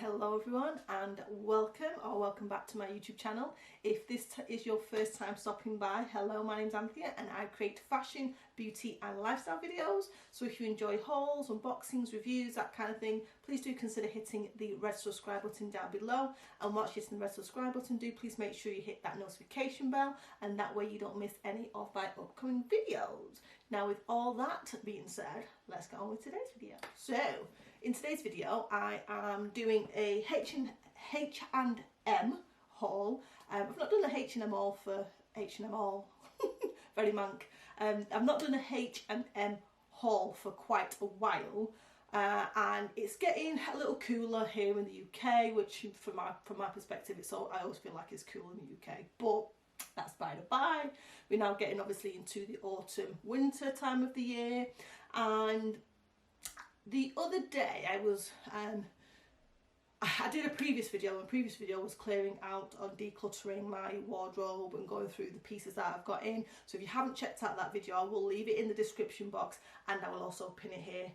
Hello everyone and welcome back to my YouTube channel. If this is your first time stopping by, hello, my name's Anthea and I create fashion, beauty and lifestyle videos. So if you enjoy hauls, unboxings, reviews, that kind of thing, please do consider hitting the red subscribe button down below. And once you're hitting the red subscribe button, please make sure you hit that notification bell, and that way you don't miss any of my upcoming videos. Now with all that being said, let's get on with today's video. So in today's video, I am doing a H&M haul. I've not done a H&M haul for H&M haul, very mank. I've not done a H&M haul for quite a while, and it's getting a little cooler here in the UK, which from my perspective, I always feel like it's cool in the UK, but that's by the by. We're now getting obviously into the autumn winter time of the year, and the other day I did a previous video, and previous video was clearing out on decluttering my wardrobe and going through the pieces that I've got in. So if you haven't checked out that video, I will leave it in the description box, and I will also pin it here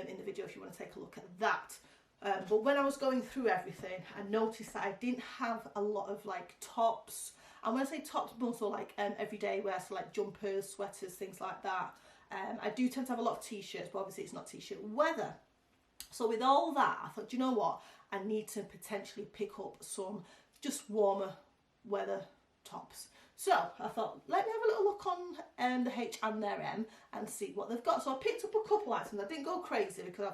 in the video if you want to take a look at that. But when I was going through everything, I noticed that I didn't have a lot of like tops. And when I say tops, more so like everyday wear, so like jumpers, sweaters, things like that. I do tend to have a lot of t-shirts, but obviously it's not t-shirt weather. So with all that, I thought, you know what? I need to potentially pick up some just warmer weather tops. So I thought, let me have a little look on the H&M and see what they've got. So I picked up a couple items. I didn't go crazy because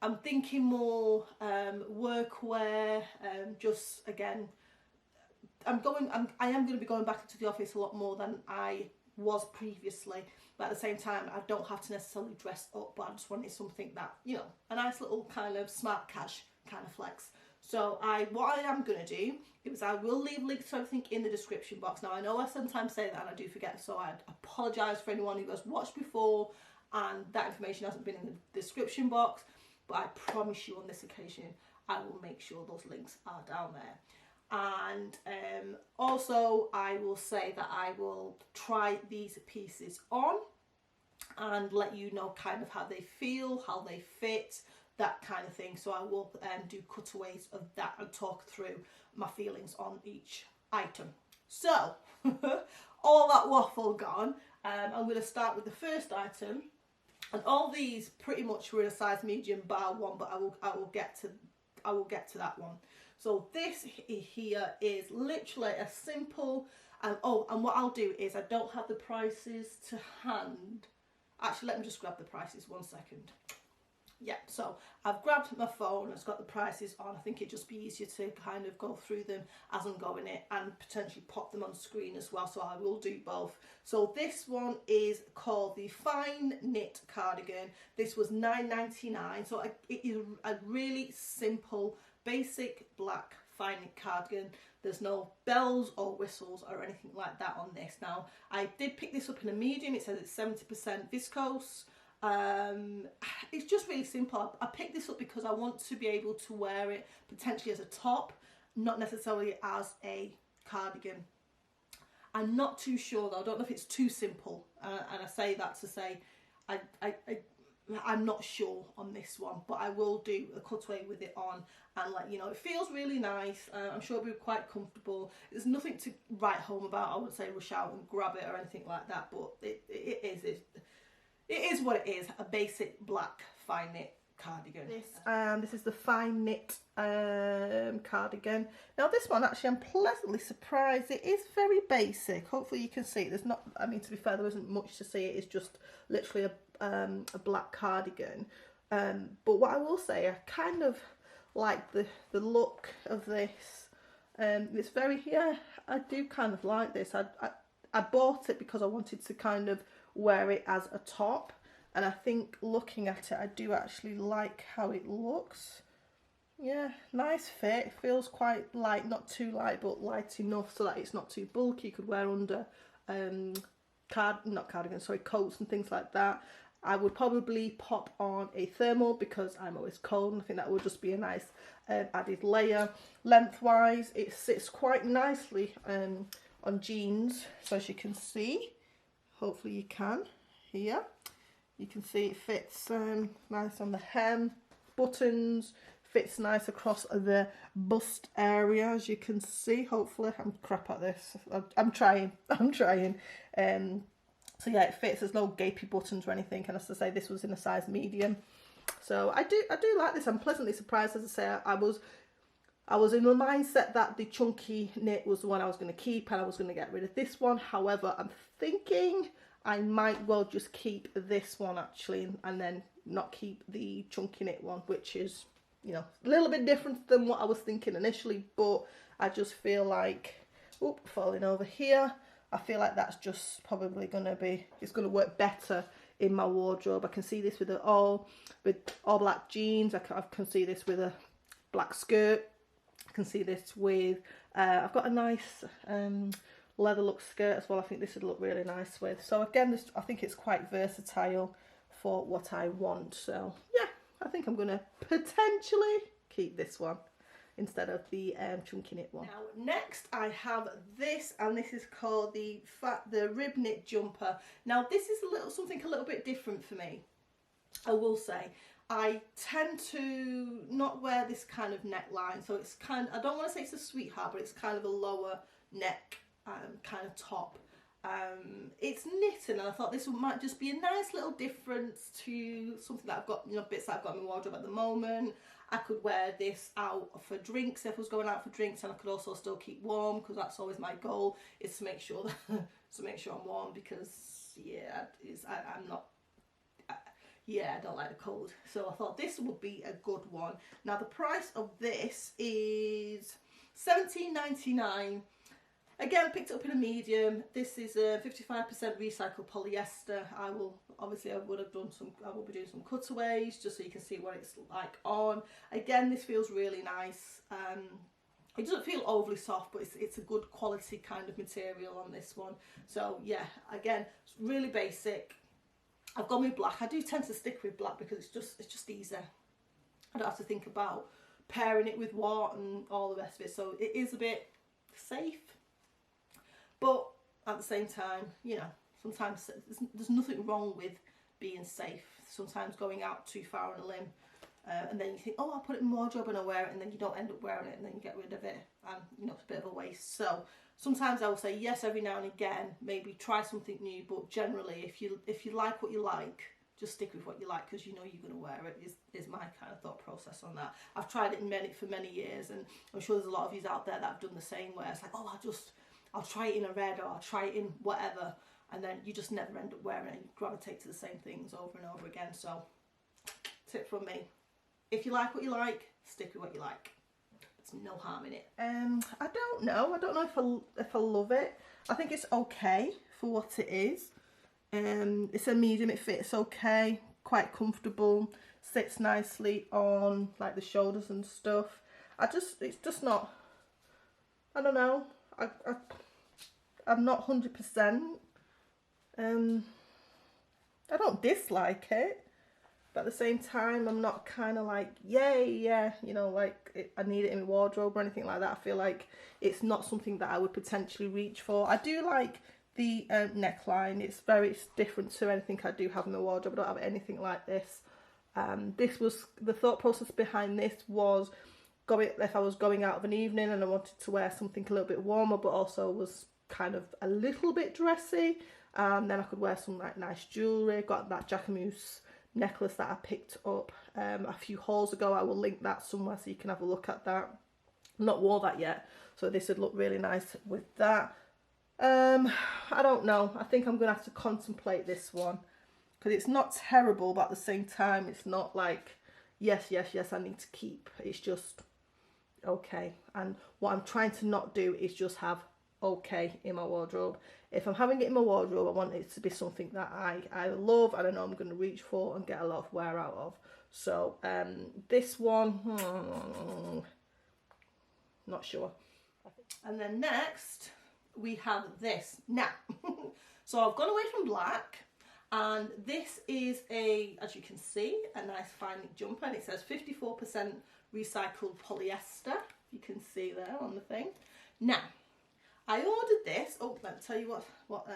I'm thinking more workwear. Just again, I am going to be going back into the office a lot more than I was previously, but at the same time I don't have to necessarily dress up, but I just wanted something that, you know, a nice little kind of smart cash kind of flex. So what I am going to do is I will leave links to everything in the description box. Now I know I sometimes say that and I do forget, so I apologise for anyone who has watched before and that information hasn't been in the description box, but I promise you on this occasion I will make sure those links are down there. And also I will say that I will try these pieces on and let you know kind of how they feel, how they fit, that kind of thing. So I will do cutaways of that and talk through my feelings on each item. So all that waffle gone, I'm going to start with the first item, and all these pretty much were in a size medium bar one, but I will get to that one. So this here is literally a simple, and what I'll do is I don't have the prices to hand. Actually, let me just grab the prices 1 second. Yeah, so I've grabbed my phone, it's got the prices on. I think it'd just be easier to kind of go through them as I'm going it and potentially pop them on screen as well, so I will do both. So this one is called the Fine Knit Cardigan. This was $9.99, so it is a really simple, basic black fine knit cardigan. There's no bells or whistles or anything like that on this. Now I did pick this up in a medium. It says it's 70% viscose. It's just really simple. I picked this up because I want to be able to wear it potentially as a top, not necessarily as a cardigan. I'm not too sure though. I don't know if it's too simple, and I say that to say I'm not sure on this one, but I will do a cutaway with it on and let you know. It feels really nice. I'm sure it'll be quite comfortable. There's nothing to write home about. I wouldn't say rush out and grab it or anything like that, but it is what it is, a basic black fine knit cardigan. This is the Fine Knit cardigan. Now this one, actually, I'm pleasantly surprised. It is very basic. Hopefully you can see it. There's not, I mean, to be fair, there isn't much to see. It is just literally a black cardigan. But what I will say, I kind of like the look of this. It's very, yeah, I do kind of like this. I bought it because I wanted to kind of wear it as a top, and I think looking at it I do actually like how it looks. Yeah, nice fit. It feels quite light, not too light but light enough so that it's not too bulky. You could wear under coats and things like that. I would probably pop on a thermal because I'm always cold, and I think that would just be a nice added layer. Lengthwise it sits quite nicely on jeans, so as you can see, hopefully you can, here you can see it fits nice on the hem, buttons, Fits nice across the bust area, as you can see. Hopefully, I'm crap at this. I'm trying. So yeah, it fits. There's no gapey buttons or anything. And as I say, this was in a size medium. So I do like this. I'm pleasantly surprised. As I say, I was in the mindset that the chunky knit was the one I was going to keep, and I was going to get rid of this one. However, I'm thinking I might well just keep this one actually, and then not keep the chunky knit one, which is, you know, a little bit different than what I was thinking initially. But I just feel like, oop, falling over here. I feel like that's just probably going to be, it's going to work better in my wardrobe. I can see this with all black jeans. I can see this with a black skirt. I can see this with, I've got a nice leather look skirt as well. I think this would look really nice with. So again, this, I think it's quite versatile for what I want. So yeah, I think I'm going to potentially keep this one instead of the chunky knit one. Now next I have this, and this is called the rib knit jumper. Now this is something a little bit different for me, I will say. I tend to not wear this kind of neckline, so it's kind of, I don't want to say it's a sweetheart, but it's kind of a lower neck kind of top. It's knitting, and I thought this might just be a nice little difference to something that I've got, you know, bits that I've got in my wardrobe at the moment. I could wear this out for drinks if I was going out for drinks, and I could also still keep warm, because that's always my goal, is to make sure that I'm warm, because yeah, I'm not. Yeah, I don't like the cold. So I thought this would be a good one. Now the price of this is $17.99. Again, I picked it up in a medium. This is a 55% recycled polyester. I will be doing some cutaways just so you can see what it's like on. Again, this feels really nice. It doesn't feel overly soft, but it's a good quality kind of material on this one. So yeah, again, it's really basic. I've gone with black. I do tend to stick with black because it's just easier. I don't have to think about pairing it with what and all the rest of it. So it is a bit safe. But at the same time, you know, sometimes there's nothing wrong with being safe. Sometimes going out too far on a limb, and then you think, oh, I'll put it in my wardrobe and I'll wear it, and then you don't end up wearing it, and then you get rid of it, and you know, it's a bit of a waste. So sometimes I will say yes every now and again, maybe try something new, but generally if you like what you like, just stick with what you like, because you know you're going to wear it, is my kind of thought process on that. I've tried it for many years, and I'm sure there's a lot of you out there that have done the same, where it's like, oh, I'll try it in a red, or I'll try it in whatever, and then you just never end up wearing it, and you gravitate to the same things over and over again. So tip from me, if you like what you like, stick with what you like. There's no harm in it. I don't know if I love it. I think it's okay for what it is. It's a medium, it fits okay, quite comfortable, sits nicely on like the shoulders and stuff. It's just not, I don't know, I'm not 100%. I don't dislike it, but at the same time I'm not kind of like, yay, yeah, you know, like I need it in my wardrobe or anything like that. I feel like it's not something that I would potentially reach for. I do like the neckline. It's different to anything I do have in my wardrobe. I don't have anything like this. This was the thought process behind this was, if I was going out of an evening and I wanted to wear something a little bit warmer but also was kind of a little bit dressy, then I could wear some like nice jewellery. Got that Jacquemus necklace that I picked up a few hauls ago. I will link that somewhere so you can have a look at that. I've not wore that yet, so this would look really nice with that. I don't know, I think I'm gonna have to contemplate this one, because it's not terrible, but at the same time it's not like yes I need to keep. It's just okay, and what I'm trying to not do is just have okay in my wardrobe. If I'm having it in my wardrobe, I want it to be something that I love and I know I'm going to reach for and get a lot of wear out of. So this one, not sure. And then next we have this. Now so I've gone away from black, and this is as you can see, a nice fine jumper, and it says 54% recycled polyester. You can see there on the thing. Now I ordered this. Oh, let me tell you what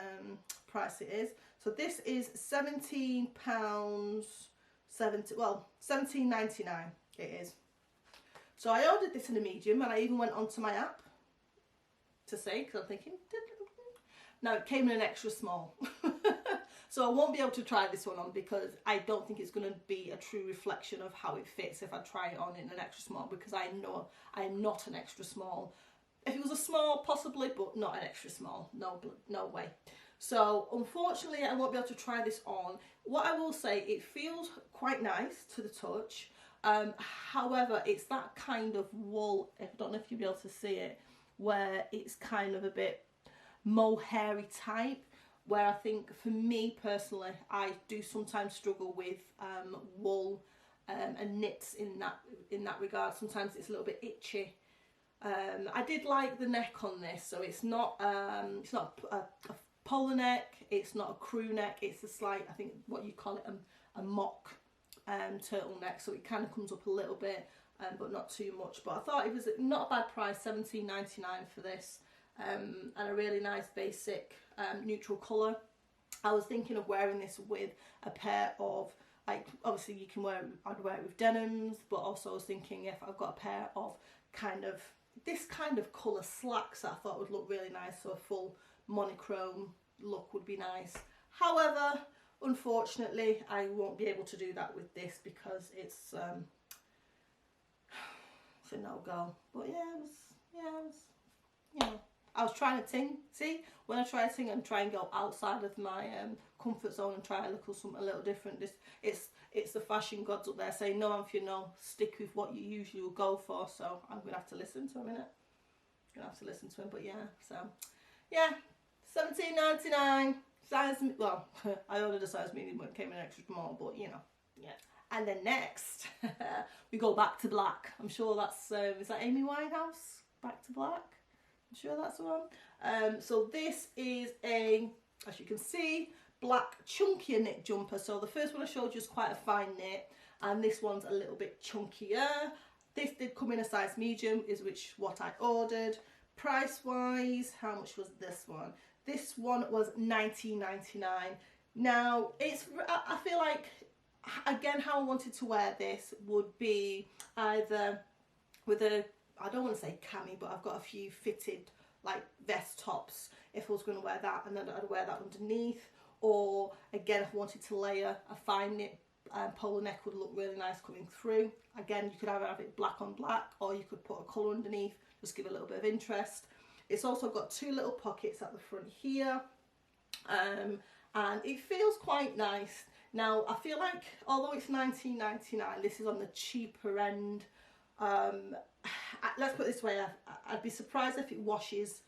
price it is. So this is £17.70. Well, £17.99 it is. So I ordered this in a medium, and I even went onto my app to see, because I'm thinking, now it came in an extra small. So I won't be able to try this one on, because I don't think it's going to be a true reflection of how it fits if I try it on in an extra small, because I know I am not an extra small. If it was a small, possibly, but not an extra small. No way. So unfortunately, I won't be able to try this on. What I will say, it feels quite nice to the touch. However, it's that kind of wool, I don't know if you'll be able to see it, where it's kind of a bit mohairy type, where I think for me personally, I do sometimes struggle with wool and knits in that regard. Sometimes it's a little bit itchy. I did like the neck on this, so it's not a polar neck, it's not a crew neck, it's a slight, I think what you call it, a mock turtleneck, so it kind of comes up a little bit, but not too much. But I thought it was not a bad price, $17.99 for this, and a really nice basic neutral colour. I was thinking of wearing this with a pair of, like, obviously you can I'd wear it with denims, but also I was thinking if I've got a pair of this kind of colour slacks that I thought would look really nice, so a full monochrome look would be nice. However, unfortunately, I won't be able to do that with this, because it's a no-go. But I was trying to ting. See, when I try to ting and try and go outside of my comfort zone and try to look something a little different, it's the fashion gods up there saying, no, if you know, stick with what you usually will go for. So I'm going to have to listen to him, innit? Going to have to listen to him, but yeah, so, yeah, $17.99, size, well, I ordered a size medium, but it came in an extra small, but, you know, yeah. And then next, we go back to black. I'm sure that's, is that Amy Winehouse? Back to Black? I'm sure that's the one. So this is as you can see, black chunkier knit jumper. So the first one I showed you is quite a fine knit, and this one's a little bit chunkier. This did come in a size medium, is what I ordered. Price wise, how much was this one? This one was $19.99. Now I feel like, again, how I wanted to wear this would be either with I don't want to say cami, but I've got a few fitted like vest tops if I was going to wear that, and then I'd wear that underneath. Or again, if I wanted to layer a fine knit polo neck, would look really nice coming through. Again, you could either have it black on black, or you could put a colour underneath, just give a little bit of interest. It's also got two little pockets at the front here, and it feels quite nice. Now I feel like, although it's $19.99, this is on the cheaper end. Let's put it this way, I'd be surprised if it washes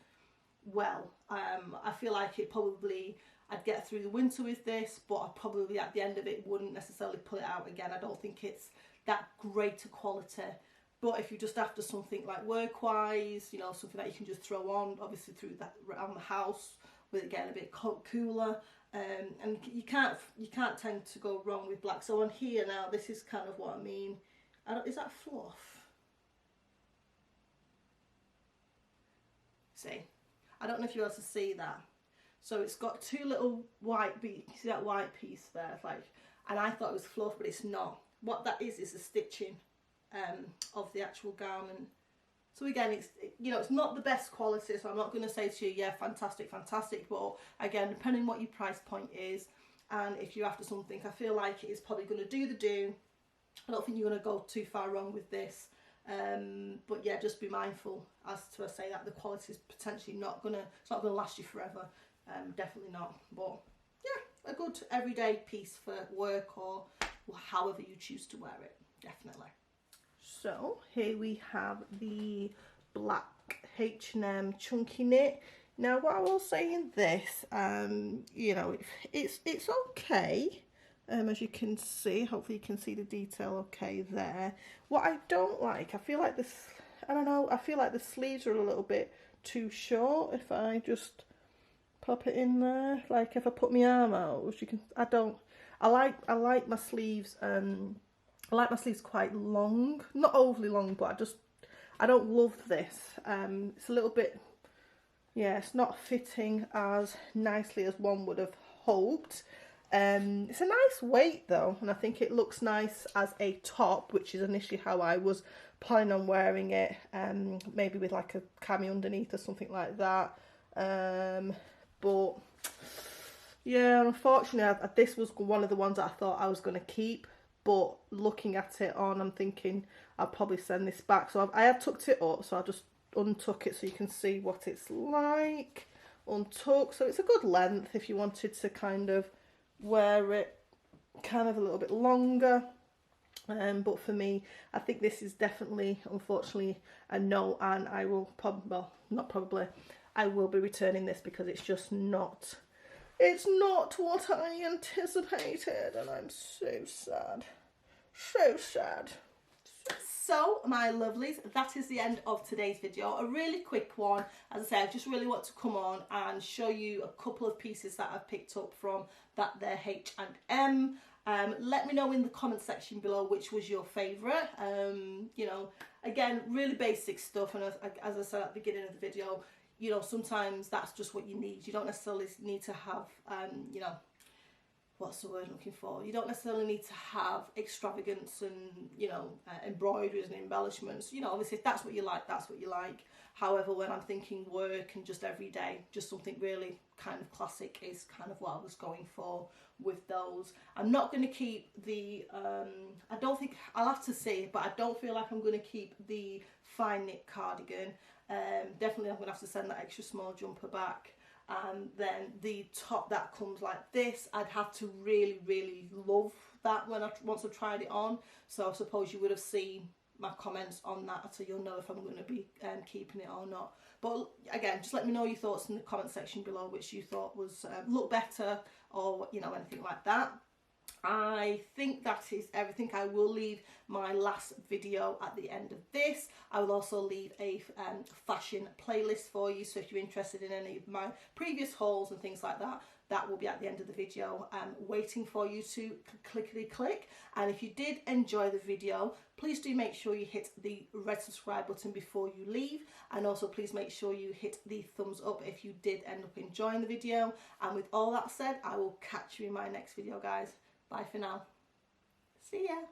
well. I feel like I'd get through the winter with this, but I probably at the end of it wouldn't necessarily pull it out again. I don't think it's that great a quality. But if you're just after something like work-wise, you know, something that you can just throw on, obviously through that around the house, with it getting a bit cooler, and you can't tend to go wrong with black. So on here now, this is kind of what I mean. Is that fluff? See, I don't know if you're able to see that. So it's got two little white beads. You see that white piece there? It's like, and I thought it was fluff, but it's not. What that is the stitching of the actual garment. So again, it's not the best quality, so I'm not going to say to you, yeah, fantastic, but again, depending on what your price point is, and if you're after something, I feel like it is probably going to do. I don't think you're going to go too far wrong with this, but yeah, just be mindful as to, I say, that the quality is potentially it's not going to last you forever, definitely not, but yeah, a good everyday piece for work or however you choose to wear it, definitely. So here we have the black H&M chunky knit. Now what I will say in this, you know, it's okay, as you can see. Hopefully you can see the detail okay there. What I don't like, I feel like I feel like the sleeves are a little bit too short. If I just pop it in there, like if I put my arm out, you can, I like my sleeves, I like my sleeves quite long, not overly long, but I don't love this. It's a little bit, yeah, it's not fitting as nicely as one would have hoped. It's a nice weight though, and I think it looks nice as a top, which is initially how I was planning on wearing it, maybe with like a cami underneath or something like that. But yeah, unfortunately, this was one of the ones that I thought I was going to keep. But looking at it on, I'm thinking I'll probably send this back. So I had tucked it up, so I'll just untuck it so you can see what it's like. Untuck, so it's a good length if you wanted to kind of wear it kind of a little bit longer. But for me, I think this is definitely, unfortunately, a no, and I will probably, well, not probably, I will be returning this because it's just not, it's not what I anticipated, and I'm so sad. So sad. So, my lovelies, that is the end of today's video. A really quick one. As I say, I just really want to come on and show you a couple of pieces that I've picked up from that there H&M. Let me know in the comment section below which was your favourite. You know, again, really basic stuff, and as I said at the beginning of the video, you know, sometimes that's just what you need. You don't necessarily need to have, you know, what's the word I'm looking for? You don't necessarily need to have extravagance and, you know, embroideries and embellishments. You know, obviously if that's what you like, that's what you like. However, when I'm thinking work and just every day, just something really kind of classic is kind of what I was going for with those. I'm not going to keep the, I don't think, I'll have to see, but I don't feel like I'm going to keep the fine knit cardigan. Definitely I'm going to have to send that extra small jumper back. And then the top that comes like this, I'd have to really, really love that once I've tried it on. So I suppose you would have seen my comments on that, so you'll know if I'm going to be keeping it or not. But again, just let me know your thoughts in the comment section below, which you thought was look better, or you know, anything like that. I think that is everything. I will leave my last video at the end of this. I will also leave a fashion playlist for you, so if you're interested in any of my previous hauls and things like that, that will be at the end of the video, waiting for you to click. And if you did enjoy the video, please do make sure you hit the red subscribe button before you leave, and also please make sure you hit the thumbs up if you did end up enjoying the video. And with all that said, I will catch you in my next video, guys. Bye for now. See ya.